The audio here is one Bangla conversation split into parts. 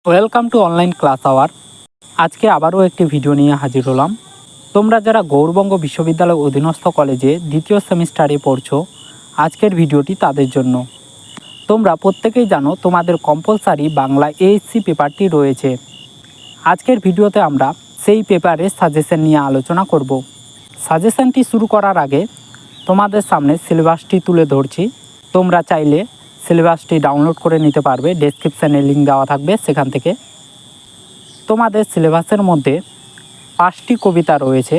Welcome to online class hour. আজকে আবারও একটি ভিডিও নিয়ে হাজির হলাম। তোমরা যারা গৌরবঙ্গ বিশ্ববিদ্যালয় অধীনস্থ কলেজে দ্বিতীয় সেমিস্টারে পড়ছো, আজকের ভিডিওটি তাদের জন্য। তোমরা প্রত্যেকেই জানো তোমাদের কম্পালসারি বাংলা এএসসি পেপারটি রয়েছে। আজকের ভিডিওতে আমরা সেই পেপারের সাজেশন নিয়ে আলোচনা করব। সাজেশনটি শুরু করার আগে তোমাদের সামনে সিলেবাসটি তুলে ধরছি। তোমরা চাইলে সিলেবাসটি ডাউনলোড করে নিতে পারবে, ডেসক্রিপশানে লিঙ্ক দেওয়া থাকবে সেখান থেকে। তোমাদের সিলেবাসের মধ্যে 5টি কবিতা রয়েছে।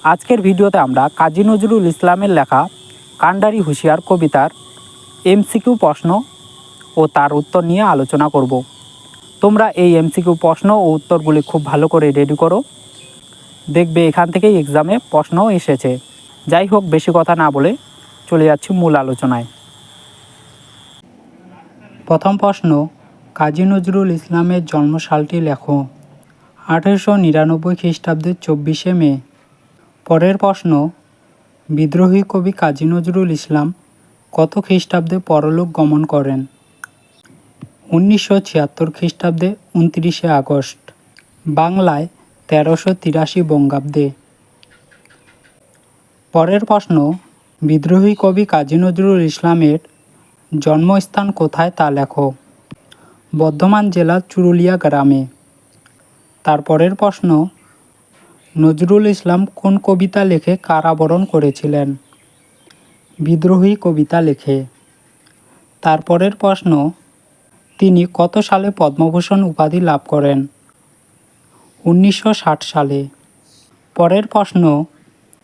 আজকের ভিডিওতে আমরা কাজী নজরুল ইসলামের লেখা কান্ডারি হুঁশিয়ার কবিতার এমসিকিউ প্রশ্ন ও তার উত্তর নিয়ে আলোচনা করব। তোমরা এই এমসিকিউ প্রশ্ন ও উত্তরগুলি খুব ভালো করে রেডি করো, দেখবে এখান থেকেই এক্সামে প্রশ্নও এসেছে। যাই হোক, বেশি কথা না বলে চলে যাচ্ছি মূল আলোচনায়। প্রথম প্রশ্ন, কাজী নজরুল ইসলামের জন্মসালটি লেখো। 1899 খ্রিস্টাব্দের 24শে মে। পরের প্রশ্ন, বিদ্রোহী কবি কাজী নজরুল ইসলাম কত খ্রিস্টাব্দে পরলোক গমন করেন? 1976 খ্রিস্টাব্দে 29শে আগস্ট। বাংলায় 1383 বঙ্গাব্দে। পরের প্রশ্ন, বিদ্রোহী কবি কাজী নজরুল ইসলামের জন্মস্থান কোথায় তা লেখো। বর্ধমান জেলার চুরুলিয়া গ্রামে। তারপরের প্রশ্ন, নজরুল ইসলাম কোন কবিতা লিখে কারাবরণ করেছিলেন? বিদ্রোহী কবিতা লিখে। তারপরের প্রশ্ন, তিনি কত সালে পদ্মভূষণ উপাধি লাভ করেন? 1960 সালে। পরের প্রশ্ন,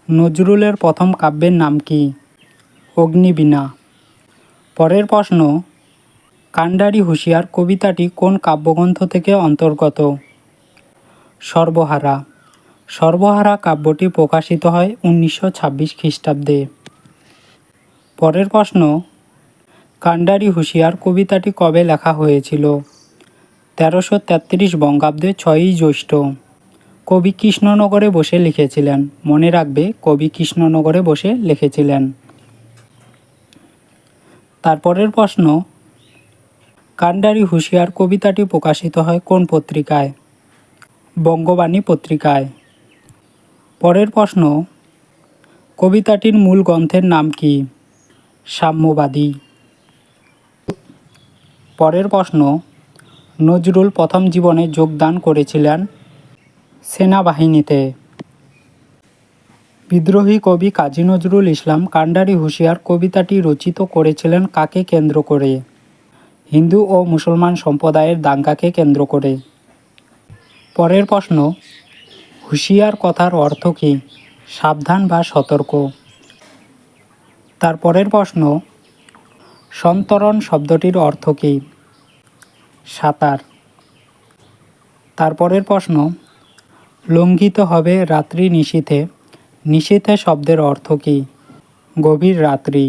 নজরুলের প্রথম কাব্যের নাম কি? অগ্নিবীণা। পরের প্রশ্ন, কান্ডারি হুঁশিয়ার কবিতাটি কোন কাব্যগ্রন্থ থেকে অন্তর্গত? সর্বহারা। সর্বহারা কাব্যটি প্রকাশিত হয় 1926 খ্রিস্টাব্দে। পরের প্রশ্ন, কান্ডারি হুঁশিয়ার কবিতাটি কবে লেখা হয়েছিল? 1333 বঙ্গাব্দে 6ই জ্যৈষ্ঠ। কবি কৃষ্ণনগরে বসে লিখেছিলেন। মনে রাখবে, কবি কৃষ্ণনগরে বসে লিখেছিলেন। তারপরের প্রশ্ন, কান্ডারি হুঁশিয়ার কবিতাটি প্রকাশিত হয় কোন পত্রিকায়? বঙ্গবাণী পত্রিকায়। পরের প্রশ্ন, কবিতাটির মূল গ্রন্থের নাম কি? সাম্যবাদী। পরের প্রশ্ন, নজরুল প্রথম জীবনে যোগদান করেছিলেন সেনাবাহিনীতে। বিদ্রোহী কবি কাজী নজরুল ইসলাম কান্ডারি হুঁশিয়ার কবিতাটি রচিত করেছিলেন কাকে কেন্দ্র করে? হিন্দু ও মুসলমান সম্প্রদায়ের দাঙ্গাকে কেন্দ্র করে। পরের প্রশ্ন, হুঁশিয়ার কথার অর্থ কী? সাবধান বা সতর্ক। তারপরের প্রশ্ন, সন্তরণ শব্দটির অর্থ কী? সাঁতার। তারপরের প্রশ্ন, লঙ্ঘিত হবে রাত্রি নিশীথে। নিশীথে শব্দের অর্থ কী? গভীর রাত্রি।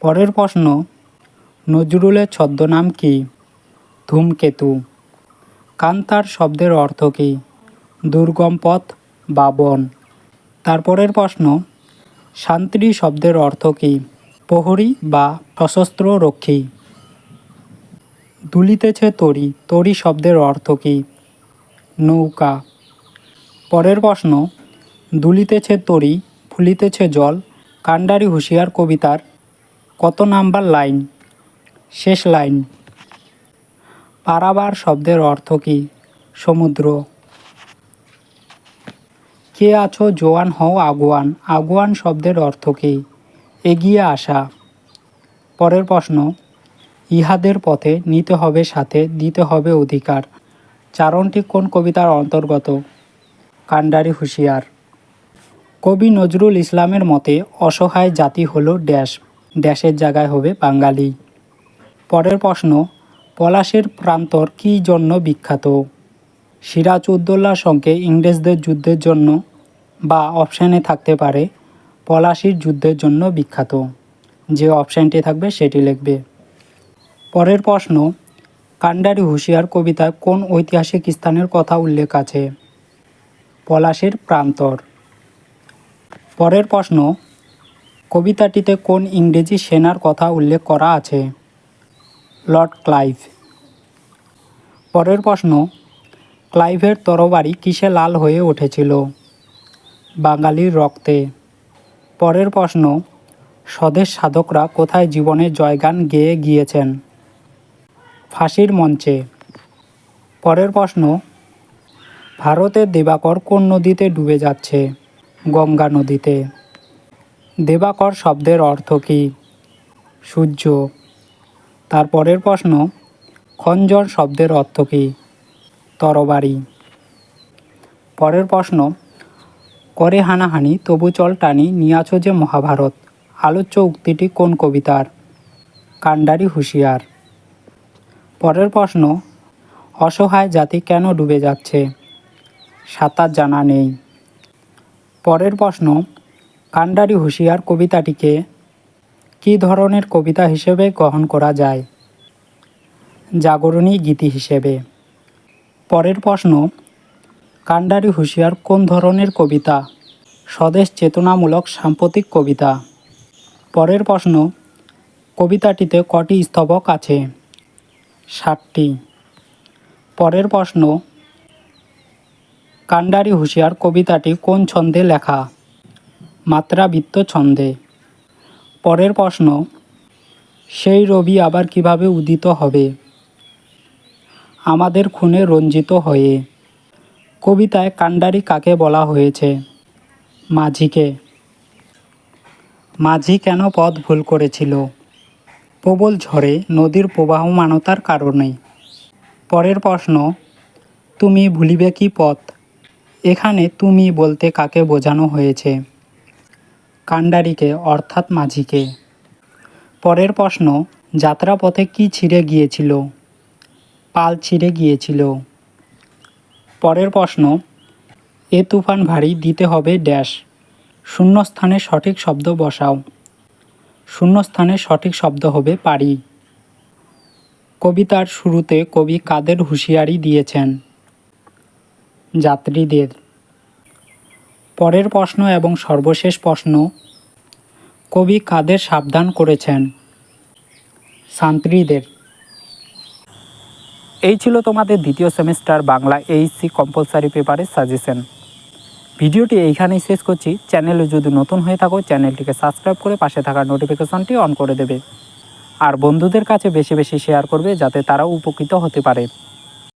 পরের প্রশ্ন, নজরুলের ছদ্মনাম কী? ধূমকেতু। কান্তার শব্দের অর্থ কী? দুর্গম পথ বা বন। তারপরের প্রশ্ন, শান্তি শব্দের অর্থ কী? প্রহরী বা সশস্ত্র রক্ষী। দুলিতেছে তরী। তরী শব্দের অর্থ কী? নৌকা। পরের প্রশ্ন, দুলিতেছে তরী, ফুলিতেছে জল কান্ডারি হুঁশিয়ার কবিতার কত নাম্বার লাইন? শেষ লাইন। পারাবার শব্দের অর্থ কী? সমুদ্র। কে আছো জোয়ান হও আগুয়ান। আগুয়ান শব্দের অর্থ কী? এগিয়ে আসা। পরের প্রশ্ন, ইহাদের পথে নিতে হবে সাথে, দিতে হবে অধিকার চারণটি কোন কবিতার অন্তর্গত? কান্ডারি হুঁশিয়ার। কবি নজরুল ইসলামের মতে অসহায় জাতি হলো ড্যাশ। ড্যাশের জায়গায় হবে বাঙালি। পরের প্রশ্ন, পলাশের প্রান্তর কী জন্য বিখ্যাত? সিরাজউদ্দৌলার সঙ্গে ইংরেজদের যুদ্ধের জন্য, বা অপশানে থাকতে পারে পলাশির যুদ্ধের জন্য বিখ্যাত। যে অপশানটি থাকবে সেটি লিখবে। পরের প্রশ্ন, কান্ডারি হুঁশিয়ার কবিতায় কোন ঐতিহাসিক স্থানের কথা উল্লেখ আছে? পলাশের প্রান্তর। পরের প্রশ্ন, কবিতাটিতে কোন ইংরেজি সেনার কথা উল্লেখ করা আছে? Lord Clive. পরের প্রশ্ন, ক্লাইভের তরবারি কিসে লাল হয়ে উঠেছিল? বাঙালির রক্তে। পরের প্রশ্ন, স্বদেশ সাধকরা কোথায় জীবনের জয়গান গেয়ে গিয়েছেন? ফাঁসির মঞ্চে। পরের প্রশ্ন, ভারতের দিবাকর কোন নদীতে ডুবে যাচ্ছে? গঙ্গা নদীতে। দিবাকর শব্দের অর্থ কী? সূর্য। তারপরের প্রশ্ন, খঞ্জর শব্দের অর্থ কী? তরবারি। পরের প্রশ্ন, করে হানাহানি তবু চল টানি নিয়াছো যে মহাভারত, আলোচ্য উক্তিটি কোন কবিতার? কান্ডারি হুঁশিয়ার। পরের প্রশ্ন, অসহায় জাতি কেন ডুবে যাচ্ছে? সাঁতার জানা নেই। পরের প্রশ্ন, কান্ডারি হুঁশিয়ার কবিতাটিকে কী ধরনের কবিতা হিসেবে গ্রহণ করা যায়? জাগরণী গীতি হিসেবে। পরের প্রশ্ন, কান্ডারি হুঁশিয়ার কোন ধরনের কবিতা? স্বদেশ চেতনামূলক সাম্প্রতিক কবিতা। পরের প্রশ্ন, কবিতাটিতে কটি স্তবক আছে? 7টি। পরের প্রশ্ন, কান্ডারি হুঁশিয়ার কবিতাটি কোন ছন্দে লেখা? মাত্রাবৃত্ত ছন্দে। পরের প্রশ্ন, সেই রবি আবার কিভাবে উদিত হবে? আমাদের খুনে রঞ্জিত হয়ে। কবিতায় কান্ডারি কাকে বলা হয়েছে? মাঝিকে। মাঝি কেন পথ ভুল করেছিল? প্রবল ঝড়ে নদীর প্রবাহমানতার কারণে। পরের প্রশ্ন, তুমি ভুলিবে কি পথ? এখানে তুমি বলতে কাকে বোঝানো হয়েছে? কান্ডারিকে অর্থাৎ মাঝিকে। পরের প্রশ্ন, যাত্রাপথে কি ছিঁড়ে গিয়েছিল? পাল ছিঁড়ে গিয়েছিল। পরের প্রশ্ন, এ তুফান ভারী দিতে হবে ড্যাশ, শূন্যস্থানে সঠিক শব্দ বসাও। শূন্যস্থানে সঠিক শব্দ হবে পারি। কবিতার শুরুতে কবি কাদের হুঁশিয়ারি দিয়েছেন? যাত্রীদের। পরের প্রশ্ন এবং সর্বশেষ প্রশ্ন, কবি কাদের সাবধান করেছেন? ছাত্রীদের। এই ছিল তোমাদের দ্বিতীয় সেমিস্টার বাংলা এইচএসসি কম্পালসারি পেপারের সাজেশন। ভিডিওটি এইখানেই শেষ করছি। চ্যানেলে যদি নতুন হয়ে থাকো চ্যানেলটিকে সাবস্ক্রাইব করে পাশে থাকা নোটিফিকেশনটি অন করে দেবে আর বন্ধুদের কাছে বেশি বেশি শেয়ার করবে যাতে তারাও উপকৃত হতে পারে।